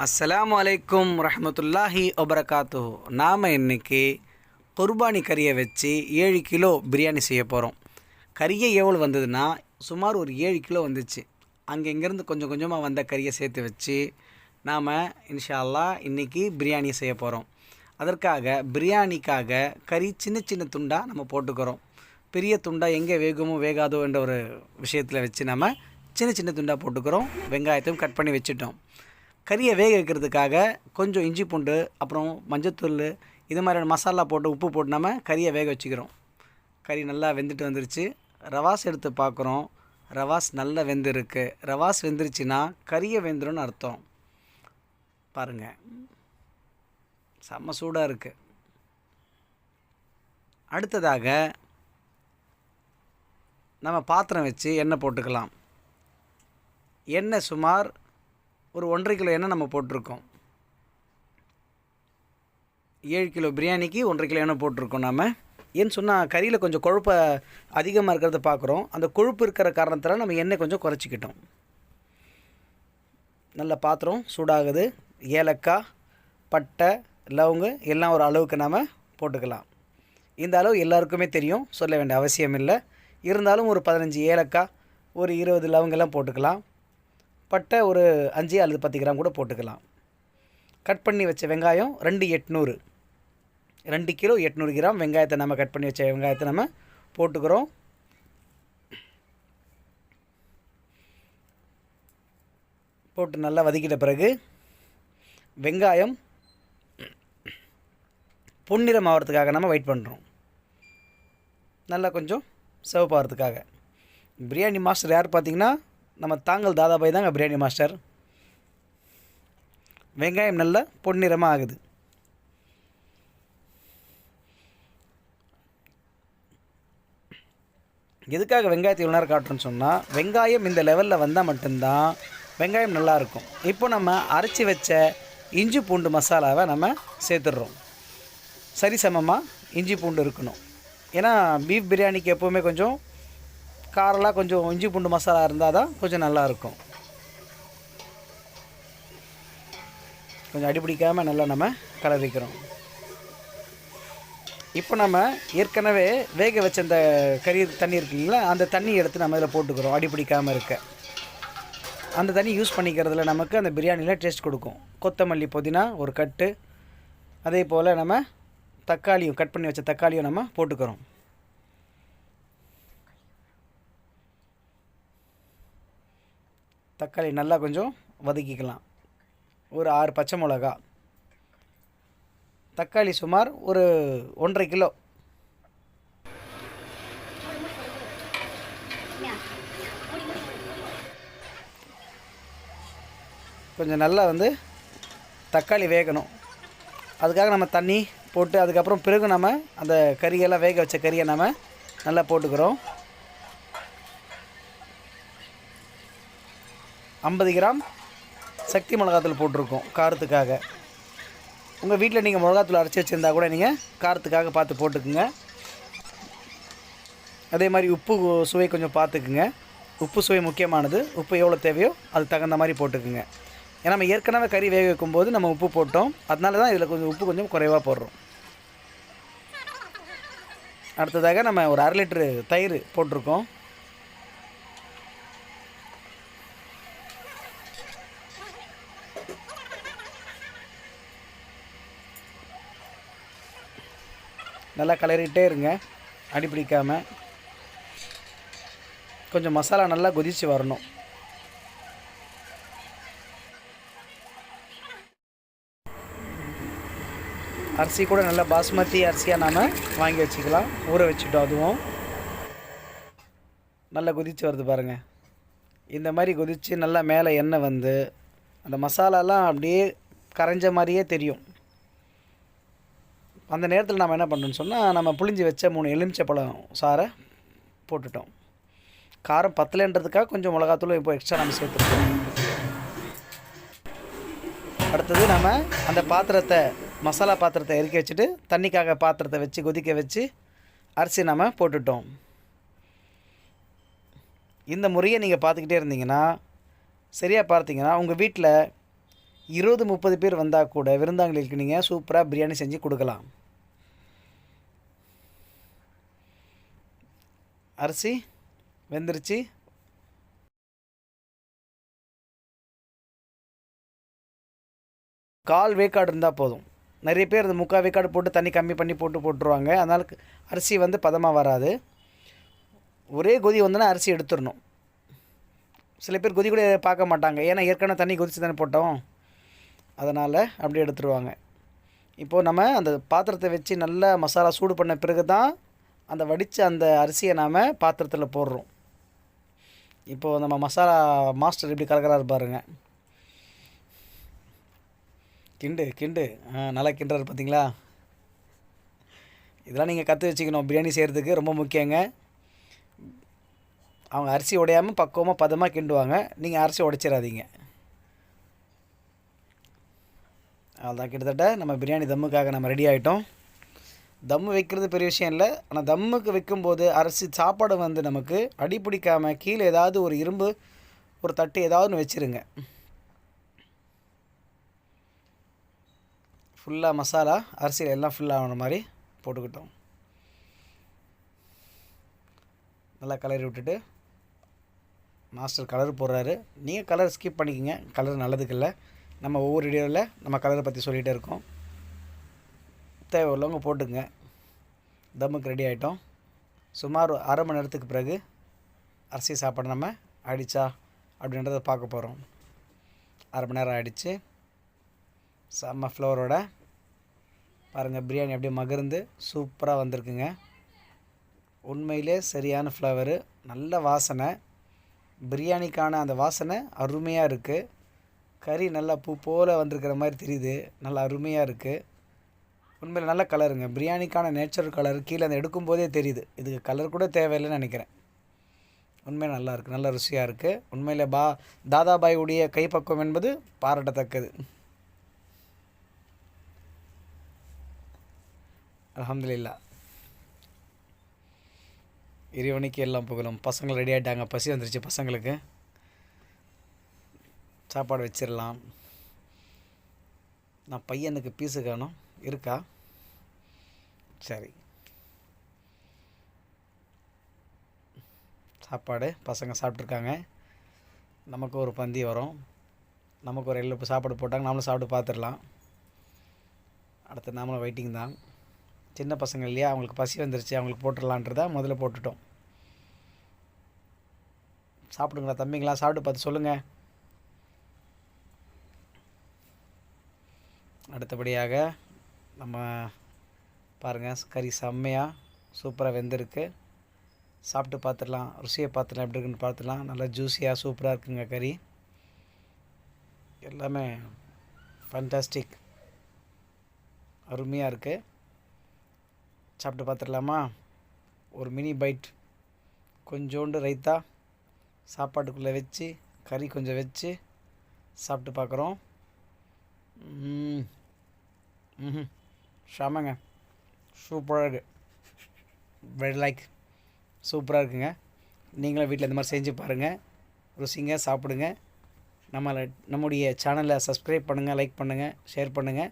அஸ்ஸலாமு அலைக்கும் ரஹமத்துல்லாஹி வபரகாத்துஹு. நாம் இன்றைக்கி குர்பானி கறியை வச்சு 7 கிலோ பிரியாணி செய்ய போகிறோம். கறியை எவ்வளோ வந்ததுன்னா சுமார் ஒரு 7 கிலோ வந்துச்சு. அங்கே இங்கேருந்து கொஞ்சம் கொஞ்சமாக வந்த கறியை சேர்த்து வச்சு நாம் இன்ஷா அல்லாஹ் இன்றைக்கி பிரியாணி செய்ய போகிறோம். அதற்காக பிரியாணிக்காக கறி சின்ன சின்ன துண்டாக நம்ம போட்டுக்கிறோம். பெரிய துண்டாக எங்கே வேகுமோ வேகாதோ என்ற ஒரு விஷயத்தில் வச்சு நம்ம சின்ன சின்ன துண்டாக போட்டுக்கிறோம். வெங்காயத்தையும் கட் பண்ணி வச்சுட்டோம். கறியை வேக வைக்கிறதுக்காக கொஞ்சம் இஞ்சி பூண்டு, அப்புறம் மஞ்சத்தூள், இது மாதிரியான மசாலா போட்டு உப்பு போட்டு நம்ம கறியை வேக வச்சுக்கிறோம். கறி நல்லா வெந்துட்டு வந்துருச்சு. ரவாஸ் எடுத்து பார்க்குறோம். ரவாஸ் நல்லா வெந்திருக்கு. ரவாஸ் வெந்துருச்சுன்னா கறியை வெந்துரும்னு அர்த்தம். பாருங்கள், செம்ம சூடாக இருக்குது. அடுத்ததாக நம்ம பாத்திரம் வச்சு எண்ணெய் போட்டுக்கலாம். எண்ணெய் சுமார் ஒரு 1.5 கிலோ எண்ணெய் நம்ம போட்டிருக்கோம். 7 கிலோ பிரியாணிக்கு 1.5 கிலோ எண்ணெய் போட்டிருக்கோம். நாம் ஏன்னு சொன்னால் கறியில் கொஞ்சம் கொழுப்பு அதிகமாக இருக்கிறத பார்க்குறோம். அந்த கொழுப்பு இருக்கிற காரணத்தில் நம்ம எண்ணெய் கொஞ்சம் குறைச்சிக்கிட்டோம். நல்ல பாத்திரம் சூடாகுது. ஏலக்காய், பட்டை, லவங்கு எல்லாம் ஒரு அளவுக்கு நாம் போட்டுக்கலாம். இந்த அளவு எல்லாருக்குமே தெரியும், சொல்ல வேண்டிய அவசியம் இல்லை. இருந்தாலும் ஒரு 15 ஏலக்காய், ஒரு 20 லவங்கெல்லாம் போட்டுக்கலாம். பட்டை ஒரு 5 அல்லது 10 கிராம் கூட போட்டுக்கலாம். கட் பண்ணி வச்ச வெங்காயம் 2 கிலோ 800 கிராம் வெங்காயத்தை நம்ம கட் பண்ணி வச்ச வெங்காயத்தை நம்ம போட்டுக்கிறோம். போட்டு நல்லா வதக்கிட்ட பிறகு வெங்காயம் பொன்னிறம் ஆகிறதுக்காக நம்ம வெயிட் பண்ணுறோம். நல்லா கொஞ்சம் சிவப்பாகிறதுக்காக. பிரியாணி மாஸ்டர் யார் பார்த்திங்கன்னா நம்ம தாங்கல் தாதாபாய் தாங்க பிரியாணி மாஸ்டர். வெங்காயம் நல்லா பொன்னிறமாக ஆகுது. எதுக்காக வெங்காயத்தை இவ்வளோ நேரம் காட்டுறோன்னு சொன்னால், வெங்காயம் இந்த லெவலில் வந்தால் மட்டும்தான் வெங்காயம் நல்லாயிருக்கும். இப்போ நம்ம அரைச்சி வச்ச இஞ்சி பூண்டு மசாலாவை நம்ம சேர்த்துடுறோம். சரிசமமாக இஞ்சி பூண்டு இருக்கணும். ஏன்னா பீஃப் பிரியாணிக்கு எப்போவுமே கொஞ்சம் காரெல்லாம் கொஞ்சம் இஞ்சி பூண்டு மசாலா இருந்தால் தான் கொஞ்சம் நல்லாயிருக்கும். கொஞ்சம் அடிப்பிடிக்காமல் நல்லா நம்ம கலரிக்கிறோம். இப்போ நம்ம ஏற்கனவே வேக வச்ச அந்த கறி தண்ணி இருக்குங்களா, அந்த தண்ணி எடுத்து நம்ம இதில் போட்டுக்கிறோம். அடிப்பிடிக்காமல் இருக்க அந்த தண்ணி யூஸ் பண்ணிக்கிறதுல நமக்கு அந்த பிரியாணியில் டேஸ்ட் கொடுக்கும். கொத்தமல்லி, புதினா ஒரு கட்டு, அதே போல் நம்ம தக்காளியும் கட் பண்ணி வச்ச தக்காளியும் நம்ம போட்டுக்கிறோம். தக்காளி நல்லா கொஞ்சம் வதக்கிக்கலாம். ஒரு 6 பச்சை மிளகா. தக்காளி சுமார் ஒரு 1.5 கிலோ. கொஞ்சம் நல்லா தக்காளி வேகணும். அதுக்காக நம்ம தண்ணி போட்டு அதுக்கப்புறம் பிறகு நம்ம அந்த கறியெல்லாம் வேக வச்ச கறியை நம்ம நல்லா போட்டுக்கிறோம். 50 கிராம் சக்தி மிளகாத்தூள் போட்டிருக்கோம் காரத்துக்காக. உங்கள் வீட்டில் நீங்கள் மிளகாத்தூள் அரைச்சி வச்சுருந்தா கூட நீங்கள் காரத்துக்காக பார்த்து போட்டுக்குங்க. அதே மாதிரி உப்பு சுவை கொஞ்சம் பார்த்துக்குங்க. உப்பு சுவை முக்கியமானது. உப்பு எவ்வளோ தேவையோ அது தகுந்த மாதிரி போட்டுக்குங்க. ஏன்னா நம்ம ஏற்கனவே கறி வேக வைக்கும்போது நம்ம உப்பு போட்டோம். அதனால தான் இதில் கொஞ்சம் உப்பு கொஞ்சம் குறைவாக போடுறோம். அடுத்ததாக நம்ம ஒரு 1/2 லிட்டரு தயிர் போட்டிருக்கோம். நல்லா கலரிட்டே இருங்க, அடிப்பிடிக்காமல். கொஞ்சம் மசாலா நல்லா கொதித்து வரணும். அரிசி கூட நல்லா பாஸ்மதி அரிசியாக நாம் வாங்கி வச்சுக்கலாம். ஊற வச்சுட்டோம். அதுவும் நல்லா கொதித்து வருது பாருங்கள். இந்த மாதிரி கொதித்து நல்லா மேலே எண்ணெய் அந்த மசாலாலாம் அப்படியே கரைஞ்ச மாதிரியே தெரியும். அந்த நேரத்தில் நம்ம என்ன பண்ணணும்னு சொன்னால், நம்ம புளிஞ்சி வச்ச 3 எலுமிச்சைப்பழம் சாறை போட்டுட்டோம். காரம் பத்தலைன்றதுக்காக கொஞ்சம் மிளகாத்தூள் இப்போ எக்ஸ்ட்ரா நம்ம சேர்த்துருக்கோம். அடுத்தது நம்ம அந்த பாத்திரத்தை, மசாலா பாத்திரத்தை இறக்கி வச்சுட்டு தண்ணிக்காக பாத்திரத்தை வச்சு கொதிக்க வச்சு அரிசி நம்ம போட்டுட்டோம். இந்த முறையை நீங்கள் பார்த்துக்கிட்டே இருந்தீங்கன்னா, சரியாக பார்த்தீங்கன்னா உங்கள் வீட்டில் 20-30 பேர் வந்தால் கூட விருந்தாளிகளுக்கு நீங்கள் சூப்பராக பிரியாணி செஞ்சு கொடுக்கலாம். அரிசி வெந்துருச்சு. கால் வேக்காடு இருந்தால் போதும். நிறைய பேர் அந்த முக்கால் வேக்காடு போட்டு தண்ணி கம்மி பண்ணி போட்டுருவாங்க. அதனால் அரிசி வந்து பதமாக வராது. ஒரே கொதி வந்தோன்னா அரிசி எடுத்துடணும். சில பேர் கொதி கூட பார்க்க மாட்டாங்க, ஏன்னா ஏற்கனவே தண்ணி கொதித்து தானே போட்டோம், அதனால் அப்படி எடுத்துருவாங்க. இப்போது நம்ம அந்த பாத்திரத்தை வச்சு நல்லா மசாலா சூடு பண்ண பிறகு தான் அந்த வடித்த அந்த அரிசியை நாம் பாத்திரத்தில் போடுறோம். இப்போது நம்ம மசாலா மாஸ்டர் எப்படி கலக்கிறாரு பாருங்கள். கிண்டு நல்லா கிண்டுறாரு பார்த்தீங்களா. இதெல்லாம் நீங்கள் கற்று வச்சுக்கணும், பிரியாணி செய்கிறதுக்கு ரொம்ப முக்கியங்க. அவங்க அரிசி உடையாமல் பக்குவமாக பதமாக கிண்டுவாங்க, நீங்கள் அரிசி உடைச்சிடாதீங்க. அதுதான் கிட்டத்தட்ட நம்ம பிரியாணி தம்முக்காக நம்ம ரெடி ஆகிட்டோம். தம்மு வைக்கிறது பெரிய விஷயம் இல்லை, ஆனால் தம்முக்கு வைக்கும்போது அரிசி சாப்பாடு வந்து நமக்கு அடி பிடிக்காமல் கீழே ஏதாவது ஒரு இரும்பு ஒரு தட்டு ஏதாவது ஒன்று வச்சுருங்க. ஃபுல்லாக மசாலா அரிசியில் எல்லாம் ஃபுல்லாக ஆகிற மாதிரி போட்டுக்கிட்டோம். நல்லா கலரி விட்டுட்டு மாஸ்டர் கலர் போடுறாரு. நீங்கள் கலர் ஸ்கிப் பண்ணிக்கோங்க, கலர் நல்லதுக்கு இல்லை. நம்ம ஒவ்வொரு வீடியோவில் நம்ம கலரை பற்றி சொல்லிகிட்டே இருக்கோம். தேவை உள்ளவங்க போட்டுங்க. தம்முக்கு ரெடி ஆகிட்டோம். சுமார் 1/2 மணி நேரத்துக்கு பிறகு அரிசி சாப்பாடு நம்ம ஆயிடுச்சா அப்படின்றத பார்க்க போகிறோம். 1/2 மணி நேரம் ஆகிடுச்சு. செம்ம ஃப்ளவரோட பாருங்கள், பிரியாணி அப்படியே மகிழ்ந்து சூப்பராக வந்திருக்குங்க. உண்மையிலே சரியான ஃப்ளவரு, நல்ல வாசனை. பிரியாணிக்கான அந்த வாசனை அருமையாக இருக்குது. கறி நல்லா பூ போல் வந்திருக்கிற மாதிரி தெரியுது, நல்லா அருமையாக இருக்குது. உண்மையில் நல்ல கலருங்க, பிரியாணிக்கான நேச்சுரல் கலர் கீழே அந்த எடுக்கும்போதே தெரியுது. இதுக்கு கலர் கூட தேவையில்லைன்னு நினைக்கிறேன். உண்மையாக நல்லா இருக்குது, நல்ல ருசியாக இருக்குது. உண்மையில் தாதாபாயுடைய கைப்பக்குவம் என்பது பாராட்டத்தக்கது. அல்ஹம்துலில்லாஹ். இறைவனுக்கு எல்லாம் புகழும். பசங்கள் ரெடி ஆகிட்டாங்க, பசி வந்துருச்சு பசங்களுக்கு. சாப்பாடு வச்சிடலாம். நான் பையனுக்கு பீஸு காணும், இருக்கா? சரி, சாப்பாடு பசங்க சாப்பிட்ருக்காங்க. நமக்கு ஒரு பந்தி வரும், நமக்கு ஒரு எல்லு சாப்பாடு போட்டாங்க, நாமளும் சாப்பிட்டு பார்த்துடலாம். அடுத்து நாமளும் வெயிட்டிங் தான். சின்ன பசங்க இல்லையா, அவங்களுக்கு பசி வந்துருச்சு, அவங்களுக்கு போட்டுடலான்றதா முதல்ல போட்டுட்டோம். சாப்பிடுங்களா தம்பிங்களா, சாப்பிட்டு பார்த்து சொல்லுங்கள். அடுத்தபடியாக நம்ம பாருங்கள், கறி செம்மையாக சூப்பராக வெந்திருக்கு. சாப்பிட்டு பார்த்துடலாம், ருசியை பார்த்துடலாம், எப்படி இருக்குன்னு பார்த்துடலாம். நல்லா ஜூஸியாக சூப்பராக இருக்குங்க கறி, எல்லாமே ஃபேண்டாஸ்டிக், அருமையாக இருக்குது. சாப்பிட்டு பார்த்துடலாமா? ஒரு மினி பைட், கொஞ்சோண்டு ரைத்தா சாப்பாட்டுக்குள்ளே வச்சு கறி கொஞ்சம் வச்சு சாப்பிட்டு பார்க்குறோம். ஷாமங்க, சூப்பராக இருக்குது. வெரி லைக், சூப்பராக இருக்குங்க. நீங்களும் வீட்டில் இந்த மாதிரி செஞ்சு பாருங்கள், ருசிங்க, சாப்பிடுங்க. நம்முடைய சேனலை சப்ஸ்கிரைப் பண்ணுங்கள், லைக் பண்ணுங்கள், ஷேர் பண்ணுங்கள்.